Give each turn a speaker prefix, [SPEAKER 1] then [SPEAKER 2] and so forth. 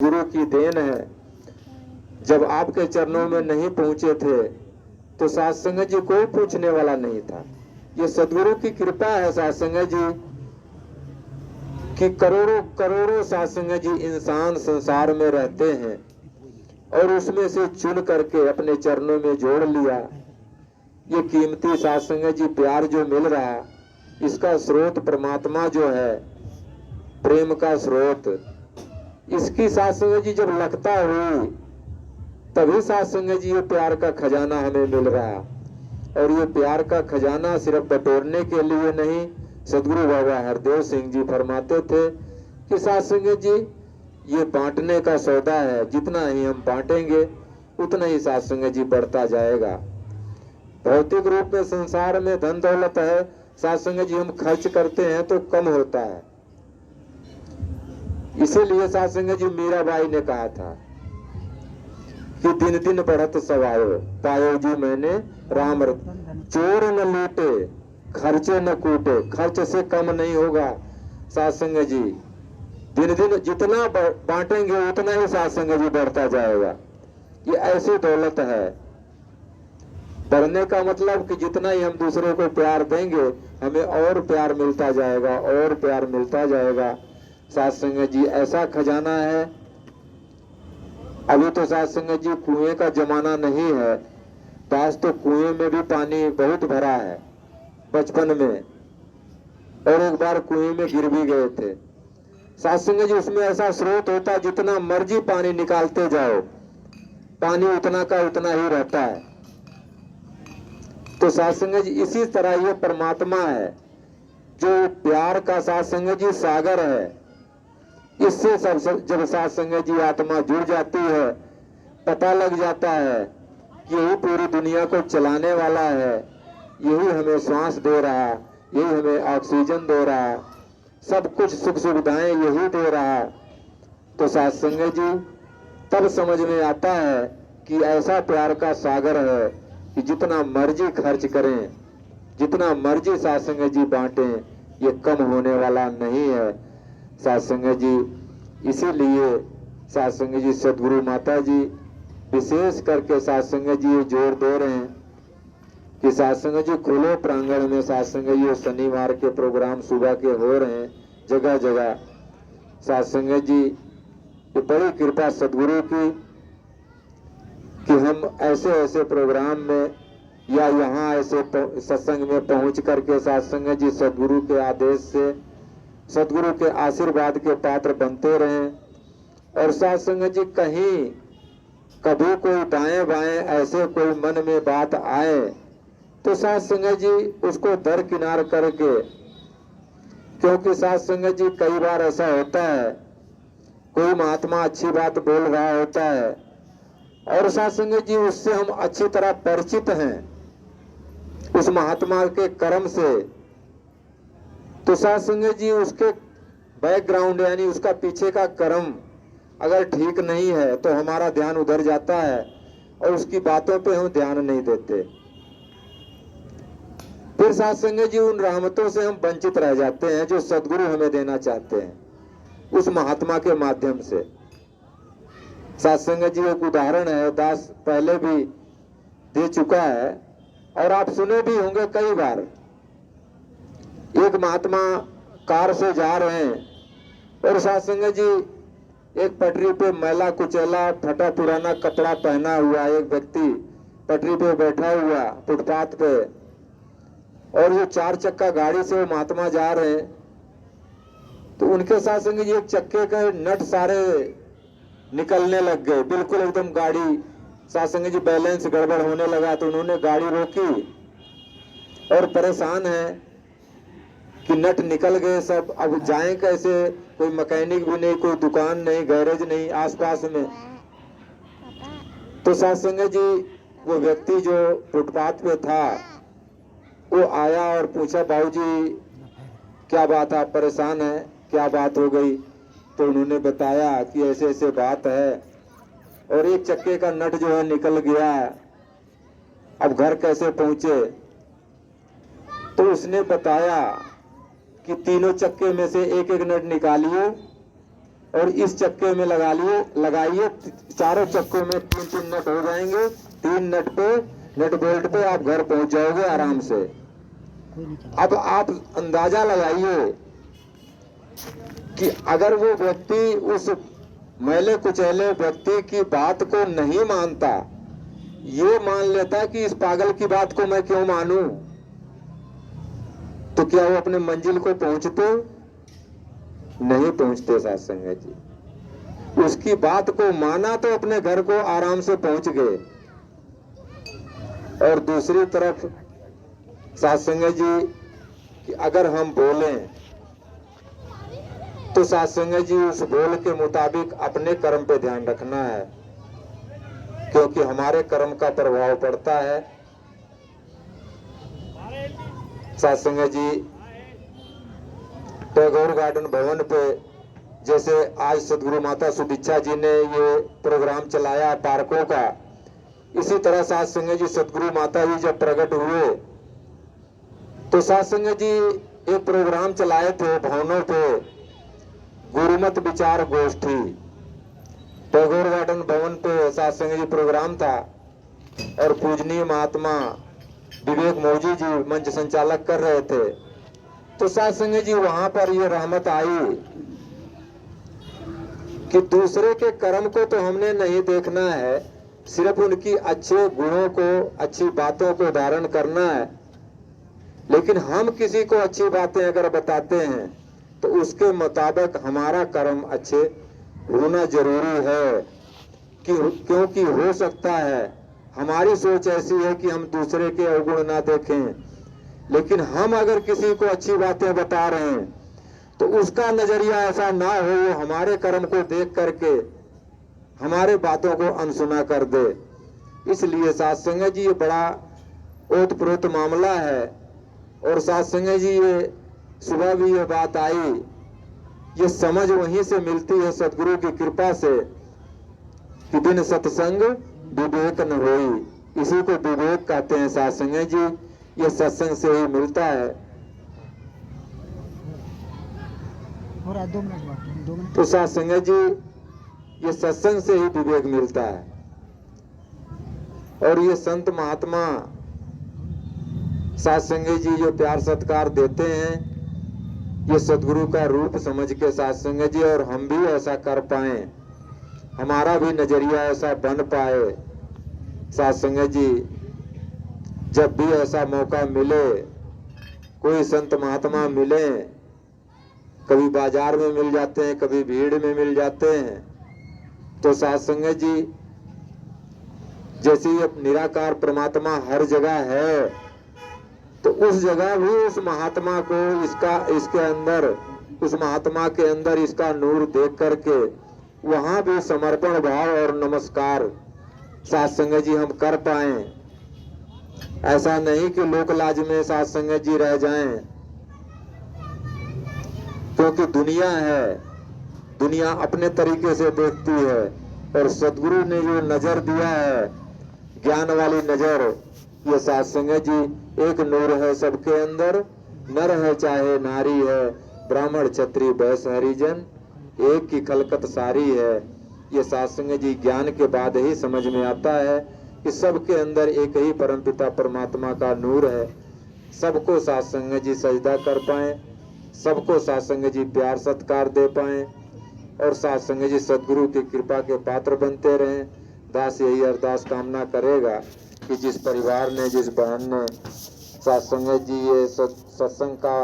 [SPEAKER 1] गुरु की देन है। जब आपके चरणों में नहीं पहुंचे थे तो साध संगत जी कोई पूछने वाला नहीं था। ये सदगुरु की कृपा है साध संगत जी कि करोड़ों करोड़ों साध संगत जी इंसान संसार में रहते हैं और उसमें से चुन करके अपने चरणों में जोड़ लिया। ये कीमती साध संगत जी प्यार जो मिल रहा, इसका स्रोत परमात्मा जो है, प्रेम का स्रोत, इसकी साध संगत जी जब लगता हुई तभी साध संगत जी ये प्यार का खजाना हमें मिल रहा। और ये प्यार का खजाना सिर्फ बटोरने के लिए नहीं, सदगुरु बाबा हरदेव सिंह जी फरमाते थे कि साध संगत जी ये बांटने का सौदा है, जितना ही हम बांटेंगे उतना ही साध संगत जी बढ़ता जाएगा। भौतिक रूप में संसार में धन दौलत है, साध संगत जी हम खर्च करते हैं तो कम होता है। इसीलिए साध संगत जी मीराबाई ने कहा था कि दिन दिन बढ़त सवायो, पायो जी मैंने राम रत, चोर न लूटे खर्चे न कूटे। खर्च से कम नहीं होगा साध संगत जी, दिन दिन जितना बांटेंगे उतना ही साध संगत जी बढ़ता जाएगा। ये ऐसी दौलत है। बढ़ने का मतलब कि जितना ही हम दूसरे को प्यार देंगे हमें और प्यार मिलता जाएगा और प्यार मिलता जाएगा। साध संगत जी ऐसा खजाना है। अभी तो साध संगत जी कुएं का जमाना नहीं है, पास तो कुएं में भी पानी बहुत भरा है बचपन में, और एक बार कुएं में गिर भी गए थे। साध संगत जी उसमें ऐसा स्रोत होता है जितना मर्जी पानी निकालते जाओ पानी उतना का उतना ही रहता है। तो साध संगत जी इसी तरह ये परमात्मा है जो प्यार का साध संगत जी सागर है। इससे सब जब साध संगत जी आत्मा जुड़ जाती है, पता लग जाता है कि यही पूरी दुनिया को चलाने वाला है, यही हमें श्वास दे रहा, यही हमें ऑक्सीजन दे रहा, सब कुछ सुख सुविधाएं यही दे रहा। तो साध संगत जी तब समझ में आता है कि ऐसा प्यार का सागर है कि जितना मर्जी खर्च करें, जितना मर्जी साध संगत जी बांटें, ये कम होने वाला नहीं है साध संगत जी। इसीलिए साध संगत जी सदगुरु माता जी विशेष करके साध संगत जी ये जोर दे रहे हैं कि साध संगत जी खुले प्रांगण में साध संगत जी शनिवार के प्रोग्राम सुबह के हो रहे हैं जगह जगह। साध संगत जी ये बड़ी कृपा सदगुरु की कि हम ऐसे ऐसे प्रोग्राम में या यहाँ ऐसे सत्संग में पहुंच करके साध संगत जी सदगुरु के आदेश से, सदगुरु के आशीर्वाद के पात्र बनते रहें। और साध संगत जी कहीं कभी कोई दाएं बाएं ऐसे कोई मन में बात आए तो साध संगत जी उसको दरकिनार करके, क्योंकि साध संगत जी कई बार ऐसा होता है कोई महात्मा अच्छी बात बोल रहा होता है और साध संगत जी उससे हम अच्छी तरह परिचित हैं उस महात्मा के कर्म से, तो साध संगत जी उसके बैकग्राउंड यानी उसका पीछे का कर्म अगर ठीक नहीं है तो हमारा ध्यान उधर जाता है और उसकी बातों पे हम ध्यान नहीं देते। फिर साध संगत जी उन रहमतों से हम वंचित रह जाते हैं जो सदगुरु हमें देना चाहते हैं उस महात्मा के माध्यम से। साध संगत जी एक उदाहरण है, दास पहले भी दे चुका है और आप सुने भी होंगे कई बार। एक महात्मा कार से जा रहे हैं और साध संगत जी एक पटरी पे मैला कुचैला फटा पुराना कपड़ा पहना हुआ एक व्यक्ति पटरी पे बैठा हुआ फुटपाथ पे, और ये 4 चक्का गाड़ी से वो महात्मा जा रहे हैं तो उनके साथ संग जी एक चक्के का नट सारे निकलने लग गए, बिल्कुल एकदम गाड़ी साथ संग जी बैलेंस गड़बड़ होने लगा। तो उन्होंने गाड़ी रोकी और परेशान है कि नट निकल गए सब, अब जाएं कैसे, कोई मैकेनिक भी नहीं, कोई दुकान नहीं, गैरेज नहीं आसपास में। तो साथ संगत जी वो व्यक्ति जो फुटपाथ पे था वो आया और पूछा बाबूजी क्या बात, आप परेशान हैं, क्या बात हो गई? तो उन्होंने बताया कि ऐसे ऐसे बात है और एक चक्के का नट जो है निकल गया, अब घर कैसे पहुंचे? तो उसने बताया कि तीनों चक्के में से एक एक नट निकालिए और इस चक्के में लगाइए, चारों चक्कों में 3-3 नट हो जाएंगे। 3 नट बोल्ट पे आप घर पहुंच जाओगे आराम से। अब आप अंदाजा लगाइए कि अगर वो व्यक्ति उस मैले कुचैले व्यक्ति की बात को नहीं मानता, ये मान लेता कि इस पागल की बात को मैं क्यों मानूं, तो क्या वो अपने मंजिल को पहुंचते? नहीं पहुंचते साथ संगत जी। उसकी बात को माना तो अपने घर को आराम से पहुंच गए। और दूसरी तरफ साथ संगत जी कि अगर हम बोलें तो साथ संगत जी उस बोल के मुताबिक अपने कर्म पे ध्यान रखना है, क्योंकि हमारे कर्म का प्रभाव पड़ता है। साथ संगत जी टैगोर गार्डन भवन पे जैसे आज सदगुरु माता सुदीक्षा जी ने ये प्रोग्राम चलाया पार्कों का, इसी तरह साथ संगत जी सदगुरु माता जी जब प्रकट हुए तो साथ संगत जी एक प्रोग्राम चलाए थे भवनों पे, गुरुमत विचार गोष्ठी। टैगोर गार्डन भवन पे साथ संगत जी प्रोग्राम था और पूजनीय महात्मा विवेक मोजी जी मंच संचालक कर रहे थे। तो साथ संगत जी वहां पर ये रहमत आई कि दूसरे के कर्म को तो हमने नहीं देखना है, सिर्फ उनकी अच्छे गुणों को, अच्छी बातों को धारण करना है। लेकिन हम किसी को अच्छी बातें अगर बताते हैं तो उसके मुताबिक हमारा कर्म अच्छे होना जरूरी है, क्योंकि हो सकता है हमारी सोच ऐसी है कि हम दूसरे के अवगुण ना देखें, लेकिन हम अगर किसी को अच्छी बातें बता रहे हैं तो उसका नजरिया ऐसा ना हो वो हमारे कर्म को देख करके हमारे बातों को अनसुना कर दे। इसलिए साथ संगत जी ये बड़ा ओतप्रोत मामला है। और साथ संगत जी ये सुबह भी ये बात आई, ये समझ वहीं से मिलती है सदगुरु की कृपा से कि बिन सत्संग विवेक न होई। इसी को विवेक कहते हैं साथ संगत जी, ये सत्संग से ही मिलता है। तो साथ संगत जी ये सत्संग से ही विवेक मिलता है। और ये संत महात्मा साथ संगत जी जो प्यार सत्कार देते हैं, ये सदगुरु का रूप समझ के साथ संगत जी, और हम भी ऐसा कर पाए, हमारा भी नजरिया ऐसा बन पाए। साथ संगत जी जब भी ऐसा मौका मिले, कोई संत महात्मा मिले, कभी बाजार में मिल जाते हैं, कभी भीड़ में मिल जाते हैं, तो साथ संगत जी जैसे ये निराकार परमात्मा हर जगह है, तो उस जगह भी उस महात्मा को इसके अंदर, उस महात्मा के अंदर इसका नूर देख करके वहां भी समर्पण भाव और नमस्कार साथ संगत जी हम कर पाए। ऐसा नहीं कि लोक लाज में साथ संगत जी रह जाएं, क्योंकि दुनिया है, दुनिया अपने तरीके से देखती है। और सदगुरु ने जो नजर दिया है, ज्ञान वाली नजर, ये साथ संगत जी एक नूर है सबके अंदर, नर है चाहे नारी है, ब्राह्मण क्षत्रिय वैश्य हरिजन, एक की खलकत सारी है। ये साथ संगत जी ज्ञान के बाद ही समझ में आता है कि सबके अंदर एक ही परमपिता परमात्मा का नूर है। सबको साथ संगत जी सजदा कर पाए, सबको साथ संगत जी प्यार सत्कार दे पाए, और साथ संगत जी सदगुरु की कृपा के पात्र बनते रहें। दास यही अरदास कामना करेगा कि जिस परिवार ने, जिस बहन ने साथ संगत जी ये सत्संग का